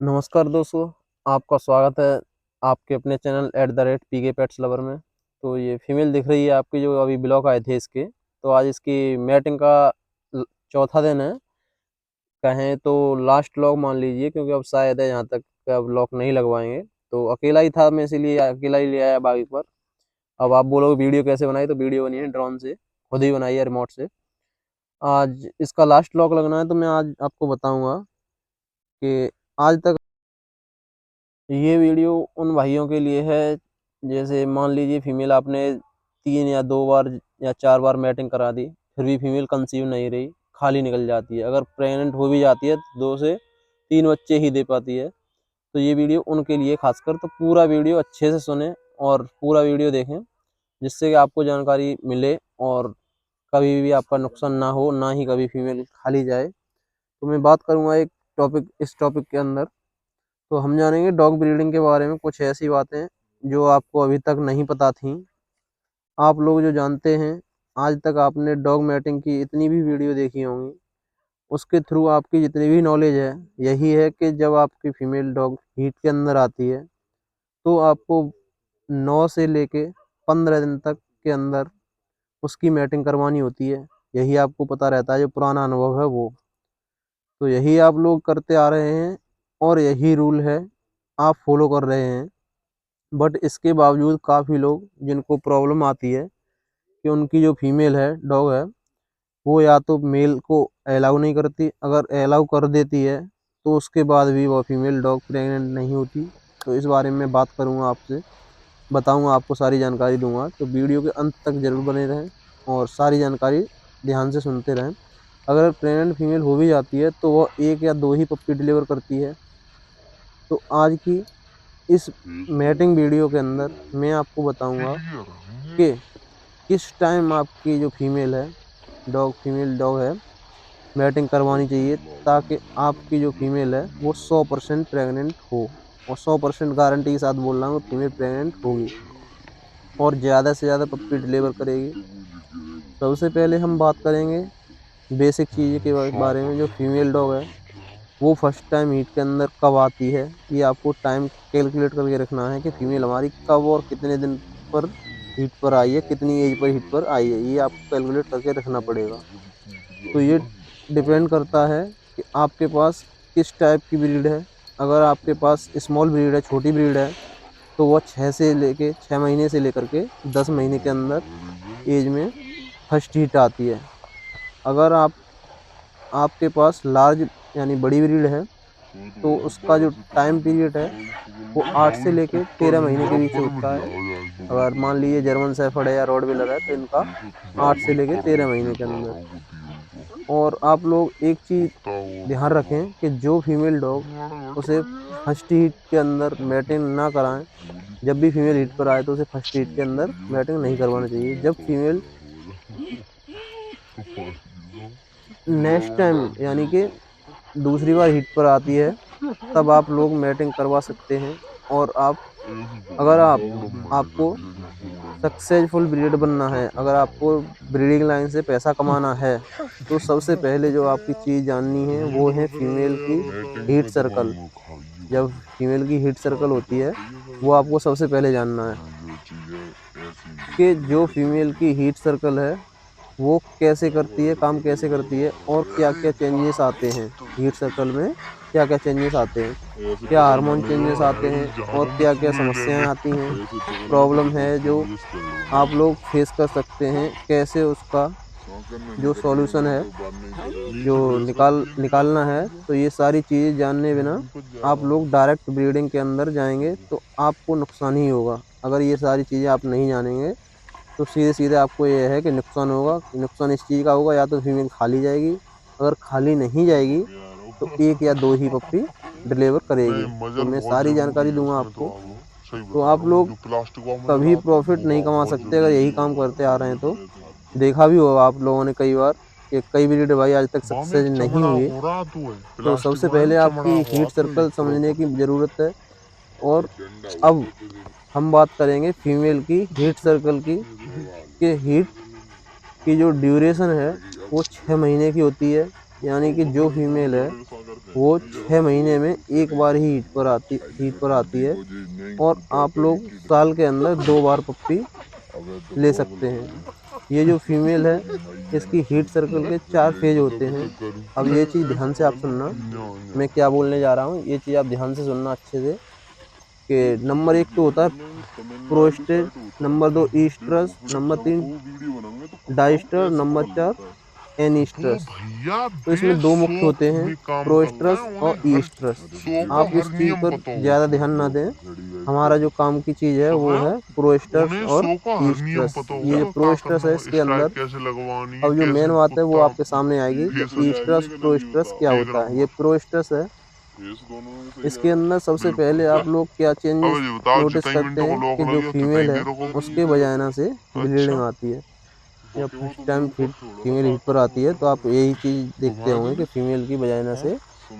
नमस्कार दोस्तों, आपका स्वागत है आपके अपने चैनल @PK पेट्स लवर में। तो ये फीमेल दिख रही है आपकी, जो अभी ब्लॉक आए थे इसके। तो आज इसकी मैटिंग का चौथा दिन है, कहें तो लास्ट व्लॉग मान लीजिए, क्योंकि अब शायद है यहाँ तक का व्लॉग नहीं लगवाएंगे। तो अकेला ही था मैं, इसीलिए अकेला ही ले आया बाइक पर। अब आप बोलोगे वीडियो कैसे बनाई, तो वीडियो बनी है ड्रोन से, खुद ही बनाई है रिमोट से। आज इसका लास्ट व्लॉग लगना है, तो मैं आज आपको बताऊंगा कि आज तक ये वीडियो उन भाइयों के लिए है, जैसे मान लीजिए फीमेल आपने 3 या 2 बार या 4 बार मैटिंग करा दी, फिर भी फीमेल कंसीव नहीं रही, खाली निकल जाती है। अगर प्रेग्नेंट हो भी जाती है तो 2 से 3 बच्चे ही दे पाती है। तो ये वीडियो उनके लिए खासकर, तो पूरा वीडियो अच्छे से सुने और पूरा वीडियो देखें, जिससे कि आपको जानकारी मिले और कभी भी आपका नुकसान ना हो, ना ही कभी फीमेल खाली जाए। तो मैं बात करूँगा इस टॉपिक के अंदर। तो हम जानेंगे डॉग ब्रीडिंग के बारे में, कुछ ऐसी बातें जो आपको अभी तक नहीं पता थी। आप लोग जो जानते हैं, आज तक आपने डॉग मैटिंग की इतनी भी वीडियो देखी होंगी, उसके थ्रू आपकी जितनी भी नॉलेज है, यही है कि जब आपकी फीमेल डॉग हीट के अंदर आती है, तो आपको 9 से लेके 15 दिन तक के अंदर उसकी मैटिंग करवानी होती है। यही आपको पता रहता है, जो पुराना अनुभव है वो। तो यही आप लोग करते आ रहे हैं और यही रूल है, आप फॉलो कर रहे हैं। बट इसके बावजूद काफ़ी लोग जिनको प्रॉब्लम आती है कि उनकी जो फीमेल है, डॉग है, वो या तो मेल को अलाउ नहीं करती, अगर अलाउ कर देती है तो उसके बाद भी वो फीमेल डॉग प्रेग्नेंट नहीं होती। तो इस बारे में बात करूँगा आपसे, बताऊँगा आपको, सारी जानकारी दूंगा। तो वीडियो के अंत तक ज़रूर बने रहें और सारी जानकारी ध्यान से सुनते रहें। अगर प्रेग्नेंट फीमेल हो भी जाती है तो वो 1 या 2 ही पप्पी डिलीवर करती है। तो आज की इस मैटिंग वीडियो के अंदर मैं आपको बताऊंगा कि किस टाइम आपकी जो फीमेल डॉग है, मैटिंग करवानी चाहिए, ताकि आपकी जो फीमेल है वो 100% प्रेग्नेंट हो। और 100% गारंटी के साथ बोल रहा हूँ, फीमेल प्रेग्नेंट होगी और ज़्यादा से ज़्यादा पप्पी डिलीवर करेगी। सबसे पहले हम बात करेंगे बेसिक चीज़ के बारे में। जो फीमेल डॉग है वो फर्स्ट टाइम हीट के अंदर कब आती है, ये आपको टाइम कैलकुलेट करके रखना है कि फीमेल हमारी कब और कितने दिन पर हीट पर आई है, कितनी एज पर हीट पर आई है, ये आपको कैलकुलेट करके रखना पड़ेगा। तो ये डिपेंड करता है कि आपके पास किस टाइप की ब्रीड है। अगर आपके पास स्मॉल ब्रीड है, छोटी ब्रीड है, तो वह 6 महीने से लेकर के 10 महीने के अंदर एज में फर्स्ट हीट आती है। अगर आपके पास लार्ज यानी बड़ी ब्रीड है, तो उसका जो टाइम पीरियड है वो 8 से लेके 13 महीने के बीच होता है। अगर मान लीजिए जर्मन शेफर्ड है या रॉटवीलर है, तो इनका 8 से लेके 13 महीने के अंदर। और आप लोग एक चीज़ ध्यान रखें कि जो फीमेल डॉग उसे फर्स्ट हीट के अंदर मैटिंग ना कराएं। जब भी फीमेल हीट पर आए तो उसे फर्स्ट हीट के अंदर मैटिंग नहीं करवाना चाहिए। जब फीमेल नेक्स्ट टाइम यानी कि दूसरी बार हीट पर आती है, तब आप लोग मैटिंग करवा सकते हैं। और अगर आपको सक्सेसफुल ब्रीडर बनना है, अगर आपको ब्रीडिंग लाइन से पैसा कमाना है, तो सबसे पहले जो आपकी चीज़ जाननी है वो है फीमेल की हीट सर्कल। जब फीमेल की हीट सर्कल होती है, वो आपको सबसे पहले जानना है कि जो फीमेल की हीट सर्कल है वो कैसे करती है, काम कैसे करती है, और क्या क्या चेंजेस आते हैं हीट सर्कल में। क्या क्या चेंजेस आते हैं, क्या हार्मोन चेंजेस आते हैं, और क्या क्या समस्याएं आती हैं, प्रॉब्लम है जो आप लोग फेस कर सकते हैं, कैसे उसका जो सॉल्यूशन है जो निकालना है। तो ये सारी चीज़ें जानने बिना आप लोग डायरेक्ट ब्रीडिंग के अंदर जाएंगे तो आपको नुकसान ही होगा। अगर ये सारी चीज़ें आप नहीं जानेंगे तो सीधे सीधे आपको ये है कि नुकसान होगा। नुकसान इस चीज़ का होगा, या तो फीमेल खाली जाएगी, अगर खाली नहीं जाएगी तो 1 या 2 ही पप्पी डिलीवर करेगी। तो मैं सारी जानकारी दूंगा आपको। तो आप लोग कभी प्रॉफिट नहीं कमा सकते अगर यही काम करते आ रहे हैं। तो देखा भी होगा आप लोगों ने कई बार कि कई ब्रीडर भाई आज तक सक्सेस नहीं हुए। तो सबसे पहले आपकी हीट सर्कल समझने की ज़रूरत है। और अब हम बात करेंगे फीमेल की हीट सर्कल की, कि हीट की जो ड्यूरेशन है वो 6 महीने की होती है। यानी कि जो फीमेल है वो 6 महीने में एक बार ही हीट पर आती है और आप लोग साल के अंदर 2 बार पप्पी ले सकते हैं। ये जो फीमेल है इसकी हीट सर्कल के 4 फेज होते हैं। अब ये चीज़ ध्यान से आप सुनना, मैं क्या बोलने जा रहा हूँ ये चीज़ आप ध्यान से सुनना अच्छे से। कि नंबर 1 तो होता है prostate, number 2 oestrus, number 3 diester, number 4 एनीस्ट्रस। तो इसमें 2 मुख्य होते हैं, प्रोस्ट्रस और ईस्ट्रस। आप इस चीज़ पर ज़्यादा ध्यान ना दें, हमारा जो काम की चीज़ है वो है प्रोस्ट्रस और ईस्ट्रस। ये जो प्रोस्ट्रस है इसके अंदर अब जो मेन बात है वो आपके सामने आएगी कि ईस्ट्रस प्रोस्ट्रस क्या होता है। ये प्रोस्ट्रस है, इसके अंदर सबसे पहले आप लोग क्या चेंजेस नोटिस करते हैं कि जो फीमेल है उसके वजाइना से ब्लीडिंग आती है। जब फर्स्ट टाइम फीमेल हीट पर आती है तो आप यही चीज़ देखते होंगे कि फीमेल की वजाइना से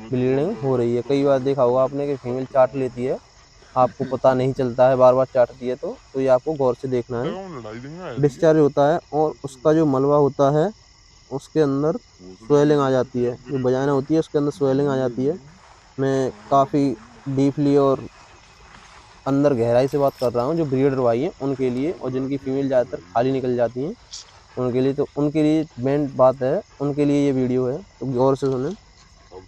ब्लीडिंग हो रही है। कई बार देखा होगा आपने कि फीमेल चाट लेती है, आपको पता नहीं चलता है, बार बार चाटती है, तो ये आपको गौर से देखना है। डिस्चार्ज होता है और उसका जो मलबा होता है उसके अंदर स्वेलिंग आ जाती है, जो वजाइना होती है उसके अंदर स्वेलिंग आ जाती है। मैं काफ़ी डीपली और अंदर गहराई से बात कर रहा हूँ, जो ब्रीडर भाई हैं उनके लिए, और जिनकी फीमेल ज़्यादातर खाली निकल जाती हैं उनके लिए। तो उनके लिए मेन बात है, उनके लिए ये वीडियो है, तो गौर से सुनें।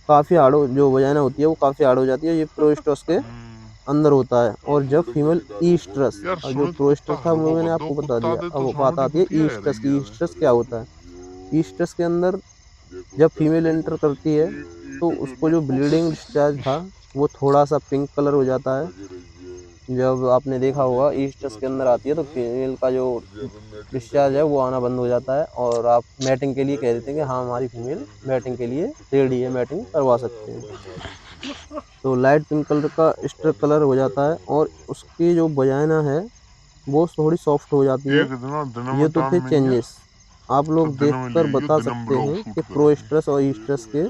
काफ़ी हार्ड जो वजाइना होती है वो काफ़ी हार्ड हो जाती है, ये प्रोस्टस के अंदर होता है। और जब फीमेल ईस्ट्रस, और जो प्रोस्टस था वो मैंने आपको बता दिया, अब बात आती है ईस्ट्रस की। ईस्ट्रस क्या होता है? ईस्ट्रस के अंदर जब फीमेल एंटर करती है तो उसको जो ब्लीडिंग डिस्चार्ज था वो थोड़ा सा पिंक कलर हो जाता है। जब आपने देखा होगा ईस्ट्रस के अंदर आती है तो फीमेल का जो डिस्चार्ज है वो आना बंद हो जाता है और आप मैटिंग के लिए कह देते हैं कि हाँ हमारी फीमेल मैटिंग के लिए रेडी है, मैटिंग करवा सकते हैं। तो लाइट पिंक कलर का स्ट्रक कलर हो जाता है और उसकी जो वजाइना है वो थोड़ी सॉफ्ट हो जाती है। ये तो थे चेंजेस, आप लोग देखकर बता सकते हैं कि प्रोस्ट्रस और ईस्ट्रस के।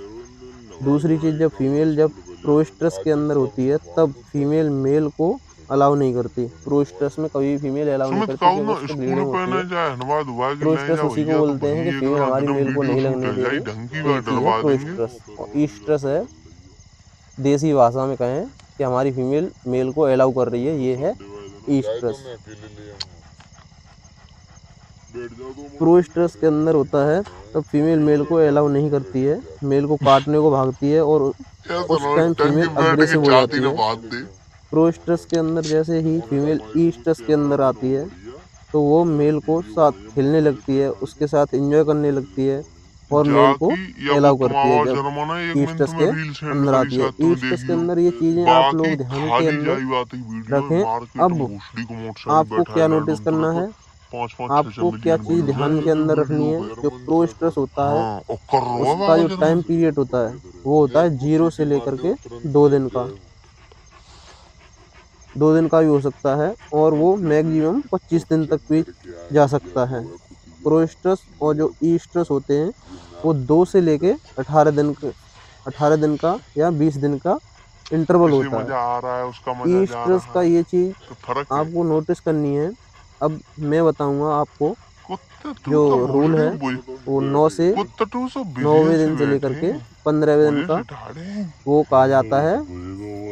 दूसरी चीज़, जब प्रोस्ट्रस के अंदर होती है तब फीमेल मेल को अलाउ नहीं करती। प्रोस्ट्रस में कभी फीमेल अलाउ नहीं करती क्योंकि उसको ब्लीडिंग होती है। प्रोस्ट्रस उसी को बोलते हैं कि फीमेल हमारी मेल को नहीं लगने दे रही, तो ये चीज़ है प्रोस्ट्रस। और ईस्ट्रस है, देसी भाषा में कहें कि हमारी फीमेल मेल को अलाउ कर रही है, ये है ईस्ट्रस। प्रोस्ट्रस के अंदर होता है तब फीमेल मेल को अलाउ नहीं करती है, मेल को काटने को भागती है और उस टाइम फीमेल अग्रेसिव हो जाती है। प्रोस्ट्रस के अंदर जैसे ही फीमेल ईस्ट्रस के अंदर आती है तो वो मेल को साथ खेलने लगती है, उसके साथ एंजॉय करने लगती है और मेल को अलाउ करती है जब ईस्ट्रस के अंदर आती है। ईस्ट्रस के अंदर ये चीज़ें आप लोग ध्यान के अंदर रखें। अब आपको क्या नोटिस करना है, आपको क्या चीज़ ध्यान के अंदर रखनी है, जो प्रोस्ट्रस होता है उसका जो टाइम पीरियड होता है वो होता है 0 से लेकर के 2 दिन का। 2 दिन का भी हो सकता है और वो मैक्सिमम 25 दिन तक भी जा सकता है। प्रोस्ट्रस और जो ईस्ट्रस होते हैं वो 2 से लेके 18 दिन का या 20 दिन का इंटरवल होता है। ईस्ट्रस का ये चीज़ आपको नोटिस करनी है। अब मैं बताऊंगा आपको जो रूल है वो 9 से 9वें दिन से लेकर के 15वें दिन का वो कहा जाता है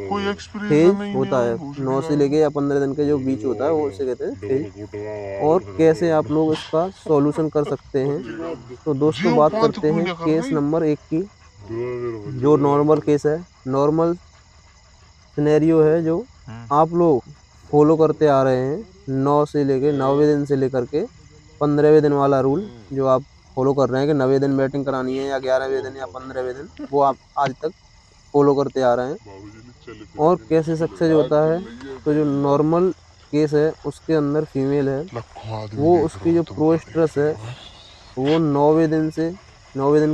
फेज होता है। 9 से लेके या 15 दिन के जो बीच होता है वो उसे कहते हैं फेज। और कैसे आप लोग इसका सॉल्यूशन कर सकते हैं, तो दोस्तों बात करते हैं केस नंबर 1 की। जो नॉर्मल केस है, नॉर्मल सिनेरियो है जो आप लोग फॉलो करते आ रहे हैं 9वें दिन से लेकर के 15वें दिन वाला रूल जो आप फॉलो कर रहे हैं कि 9वें दिन बैटिंग करानी है या 11वें दिन या 15वें दिन, वो आप आज तक फॉलो करते आ रहे हैं। और कैसे सक्सेस होता है, तो जो नॉर्मल केस है उसके अंदर फीमेल है, वो उसकी जो प्रोस्ट्रस है वो 9वें दिन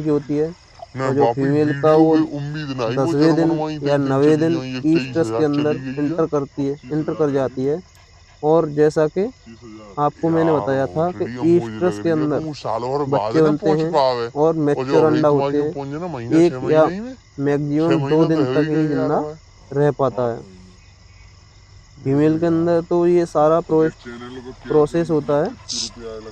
की होती है और जो फीमेल का वो 10वें दिन या 9वें दिन ईस्ट्रस के अंदर इंटर कर जाती है। और जैसा कि आपको मैंने बताया था कि ईस्ट्रस के अंदर बच्चे बनते हैं और मैच्योर अंडा होते हैं, 1 या मैक्सिमम 2 दिन तक ही जिंदा रह पाता है। फीमेल के अंदर तो ये सारा प्रोसेस होता है,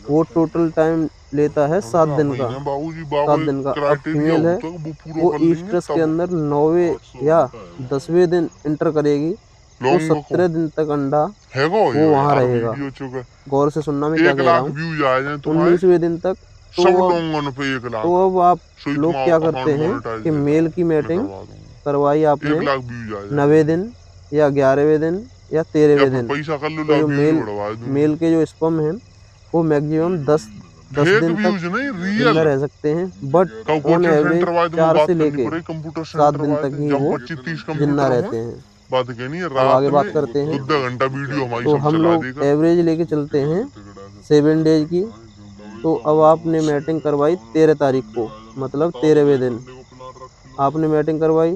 वो टोटल टाइम लेता है 7 दिन का। 7 दिन का। अब फीमेल है वो ईस्ट्रस के अंदर 9वें या 10वें दिन इंटर करेगी, तो 17 दिन तक अंडा वो वहाँ रहेगा। गौर से सुनना मैं क्या कह रहा हूँ। 19वें दिन तक तो अब आप लोग क्या करते हैं कि मेल की मैटिंग करवाई आपने 9वें दिन या 11वें दिन या 13वें दिन, तो जो मेल के जो स्पर्म हैं वो मैक्सिमम 10 दिन तक जिंदा रह सकते हैं, बट ऑन एवरेज 4 से लेके 7 दिन तक ही वो जिंदा रहते हैं। अब आगे बात करते हैं, तो हम लोग एवरेज लेके चलते हैं 7 डेज की। तो अब आपने मैटिंग करवाई 13 तारीख को, मतलब 13वें दिन आपने मैटिंग करवाई,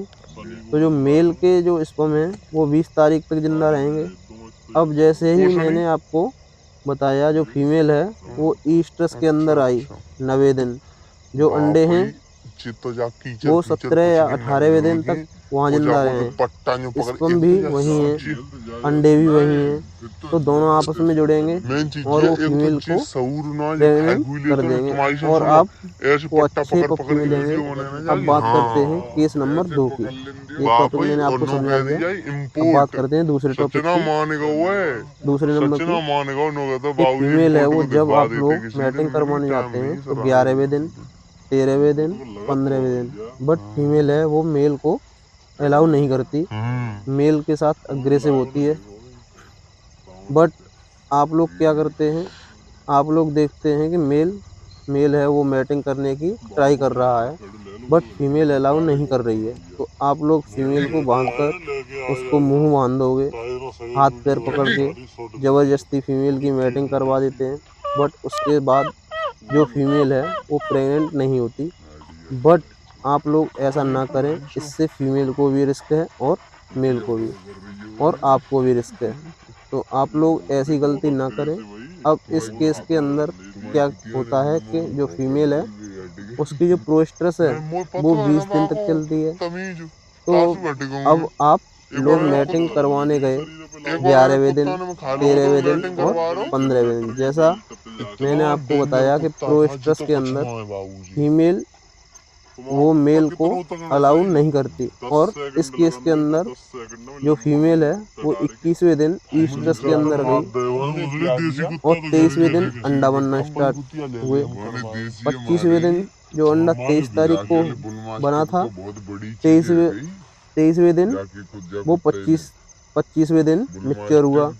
तो जो मेल के जो स्पर्म हैं वो 20 तारीख तक जिंदा रहेंगे। अब जैसे ही मैंने आपको बताया जो फीमेल है वो ईस्ट्रस के अंदर आई 9वें दिन, जो अंडे हैं वो 17 या 18वें दिन तक वहाँ जिंदा रहे। स्पर्म भी वही है, अंडे भी वही हैं, तो दोनों आपस में जुड़ेंगे और वो फीमेल को प्रेग्नेंट कर देंगे और आप को अच्छे पप्पी मिलेंगे। अब बात करते हैं केस नंबर 2 की। ये टॉपिक मैंने आपको समझा दिया। अब बात करते हैं दूसरे टॉपिक की। दूसरे नंबर की एक फीमेल है, वो जब आप लोग मैटिंग करवाने जाते हैं तो 11वें दिन, 13वें दिन, 15वें दिन, बट फीमेल है वो मेल को अलाउ नहीं करती, मेल के साथ अग्रेसिव होती है। बट आप लोग क्या करते हैं, आप लोग देखते हैं कि मेल है वो मैटिंग करने की ट्राई कर रहा है, बट फीमेल अलाउ नहीं कर रही है, तो आप लोग फीमेल को बांधकर उसको मुंह बांध दोगे, हाथ पैर पकड़ के ज़बरदस्ती फीमेल की मैटिंग करवा देते हैं। बट उसके बाद जो फीमेल है वो प्रेग्नेंट नहीं होती। बट आप लोग ऐसा ना करें, इससे फीमेल को भी रिस्क है और मेल को भी, और आपको भी रिस्क है, तो आप लोग ऐसी गलती ना करें। अब इस केस के अंदर क्या होता है कि जो फीमेल है उसकी जो प्रोस्टेरस है वो 20 दिन तक चलती है। तो अब आप लोग मैटिंग करवाने गए 11वें दिन, 13वें दिन और 15वें दिन। जैसा मैंने आपको बताया कि प्रोस्टेरस के अंदर फीमेल वो मेल को अलाउ नहीं करती, और इस केस के अंदर जो फीमेल है वो 21वें दिन ईस्ट्रस के अंदर गई और 23वें दिन अंडा बनना स्टार्ट हुए। 25वें दिन जो अंडा 23 तारीख को बना था, 23वें दिन वो 25वें दिन मैच्योर हुआ,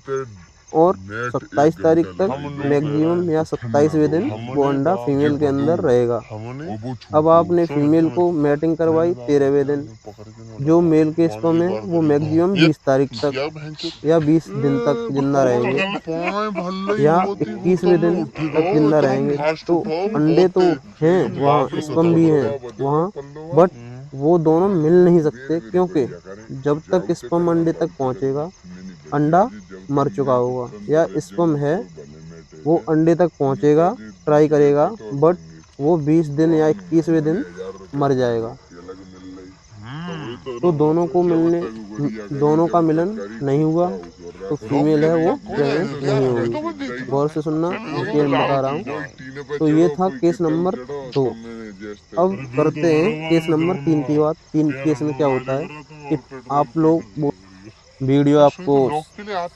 और 27 तारीख तक मैक्सिमम या 27वें दिन वो अंडा फीमेल के अंदर रहेगा। अब आपने फीमेल को मैटिंग करवाई 13वें दिन, जो मेल के स्पर्म है वो मैक्सिमम 20 तारीख तक या 20 दिन तक जिंदा रहेंगे या 21वें दिन तक जिंदा रहेंगे। तो अंडे तो हैं वहाँ, स्पर्म भी हैं वहाँ, बट वो दोनों मिल नहीं सकते, क्योंकि जब तक स्पर्म अंडे तक पहुँचेगा अंडा मर चुका होगा, या स्पर्म है वो अंडे तक पहुँचेगा, ट्राई करेगा, बट वो 20 दिन या 21वें दिन मर जाएगा। तो दोनों का मिलन नहीं हुआ, तो फीमेल है वो प्रेग्नेंट नहीं होगी। गौर से सुनना, मैं बता रहा हूँ। तो ये था केस नंबर 2। अब करते हैं केस नंबर 3 की बात। 3 केस में क्या होता है कि आप लोग वीडियो आपको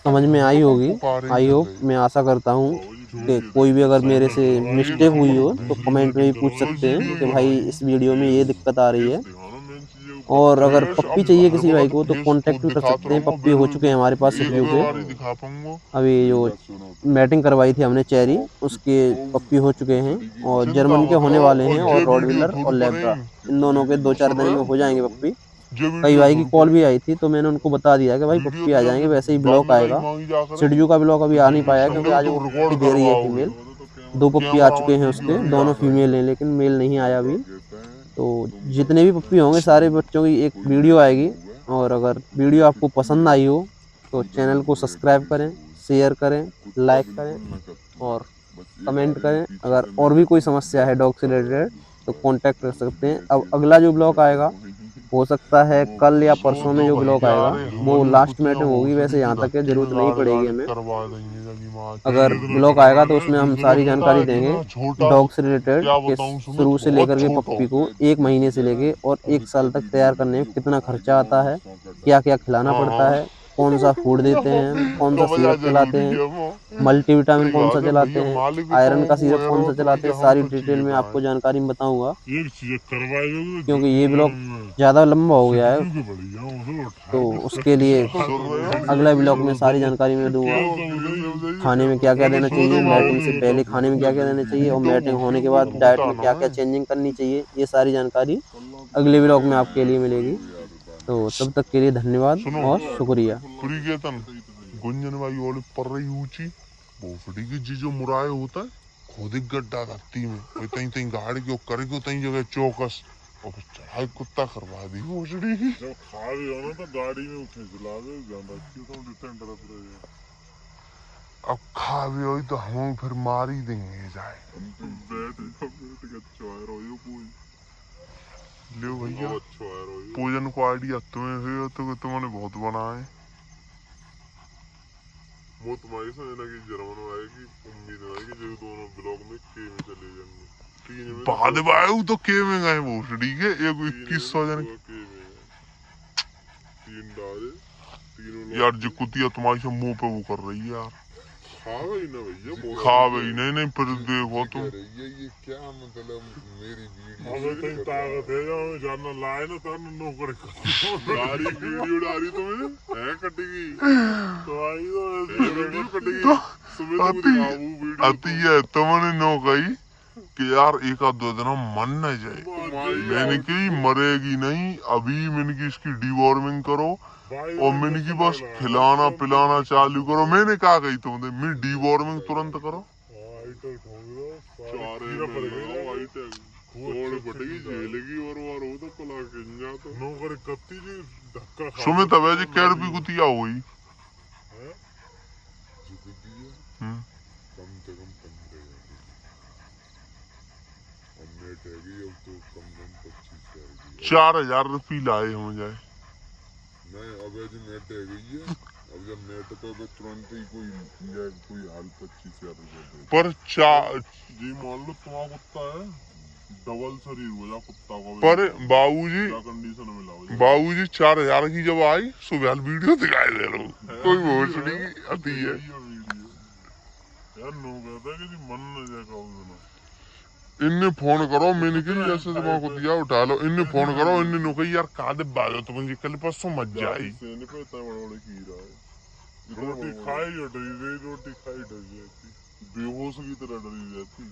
समझ में आई होगी, आई होप, मैं आशा करता हूँ कि कोई भी अगर मेरे से मिस्टेक हुई हो तो कमेंट में भी पूछ सकते हैं कि भाई इस वीडियो में ये दिक्कत आ रही है। और अगर पप्पी चाहिए किसी भाई को तो कांटेक्ट भी कर सकते हैं, पप्पी हो चुके हैं हमारे पास सीपीयू के। अभी जो मैटिंग करवाई थी हमने चेरी, उसके पप्पी हो चुके हैं और जर्मन के होने वाले हैं, और रॉडविलर और लेब्रा, इन दोनों के 2-4 दिन में हो जाएंगे पप्पी। कई भाई की कॉल भी आई थी तो मैंने उनको बता दिया कि भाई पप्पी आ जाएंगे, वैसे ही ब्लॉक आएगा। सिडजू का ब्लॉक अभी आ नहीं पाया क्योंकि आज वो पप्पी दे रही है फीमेल। 2 पप्पी आ चुके हैं उसके, दोनों फीमेल हैं, लेकिन मेल नहीं आया अभी। तो जितने भी पप्पी होंगे सारे बच्चों की एक वीडियो आएगी, और अगर वीडियो आपको पसंद आई हो तो चैनल को सब्सक्राइब करें, शेयर करें, लाइक करें और कमेंट करें। अगर और भी कोई समस्या है डॉग से रिलेटेड तो कांटेक्ट कर सकते हैं। अब अगला जो ब्लॉग आएगा हो सकता है कल या परसों में जो ब्लॉग आएगा वो लास्ट मीटिंग होगी। वैसे यहाँ तक के जरूरत नहीं पड़ेगी हमें। अगर ब्लॉग आएगा तो उसमें हम सारी जानकारी देंगे डॉग से रिलेटेड, कि शुरू से लेकर के पप्पी को 1 महीने से लेके और 1 साल तक तैयार करने में कितना खर्चा आता है, क्या क्या खिलाना पड़ता है, कौन सा फूड देते हैं, कौन सा सिरप चलाते हैं, मल्टीविटामिन कौन सा चलाते हैं, आयरन का सिरप कौन सा चलाते हैं, सारी डिटेल में आपको जानकारी में बताऊंगा। क्योंकि ये ब्लॉग ज़्यादा लंबा हो गया है तो उसके लिए अगला ब्लॉग में सारी जानकारी मैं दूंगा। खाने में क्या क्या देना चाहिए, मैटिंग से पहले खाने में क्या क्या देना चाहिए, और मैटिंग होने के बाद डाइट में क्या क्या चेंजिंग करनी चाहिए, ये सारी जानकारी अगले ब्लॉग में आपके लिए मिलेगी। तो तब तक के लिए धन्यवाद और शुक्रिया। गुंजन भाई ओले पर रही ऊंची भोसड़ी की जीजो मुराए होता है खुद ही गड्ढा धरती में तई तई गाड़ी क्यों करेगी तई जगह चौकस और चढ़ाई कुत्ता करवा दी भोसड़ी की। जब खा भी हो ना तो गाड़ी में उठे चला दे ज्यादा क्यों तो डिफरेंट तरफ रहे। अब खा भी हो तो हम फिर मार ही देंगे जाए। हम तो बैठ के अच्छा है रोयो कोई ले भैया अच्छा है रोयो पूजन को आइडिया तुम्हें हुई तो तुमने बहुत बनाए। वो तुम्हारी समझना कि जर्मन आएगी उम्मीद है कि जो दोनों ब्लॉक में के में चले जाएंगे बाद बायू तो के में गए भोसड़ी के एक 2100 जन के में 3 डाले तीनों यार जो कुतिया तुम्हारी से मुंह पे वो कर रही है यार खावे ही ना भैया खावे ही नहीं नहीं फिर देखो तुम ये क्या मतलब मेरी वीडियो अबे तेरी ताकत है जो जानना लाए ना तो नौकर गाड़ी वीडियो डाली तुम्हें है कटेगी तो आई तो वीडियो कटेगी सुबह आती है तुमने नो गई कि यार एक आध 2 दिन मन न जाए मैंने की मरेगी नहीं अभी मैंने की इसकी डिवॉर्मिंग करो और मैंने की बस खिलाना पिलाना चालू करो। मैंने कहा गई तुमने मैं डिवॉर्मिंग तुरंत करो सुमित अब जी कैर भी कुतिया हुई कम से कम 4000 रुपये लाए हम जाए नहीं अब जी नेट है गई है अब जब नेट पे तुरंत ही कोई हाल 25,000 पर जी मान लो तुम्हारा कुत्ता है डबल शरीर हो जा कुत्ता का पर बाबूजी कंडीशन में लाओ बाबूजी 4000 की जब आई सुबह वीडियो दिखाई दे रहा हूँ कोई भोसड़ी आती है यार नो कहता है कि मन न जाएगा इन्हें फोन करो मैंने कि जैसे तुम्हारा को दिया उठा लो इन्हें फोन करो इन्हें नो कही यार कादे बाजो तुम जी कल परसों मत जाई रोटी खाई रोटी खाई डर जाती बेहोश की तरह डरी जाती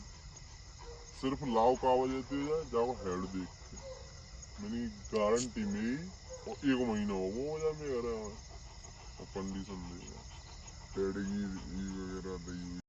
सिर्फ लाव का आवाज आती है जाओ हेड देख के मैंने गारंटी में और 1 महीना हो जा मैं कंडीशन देगा वगैरह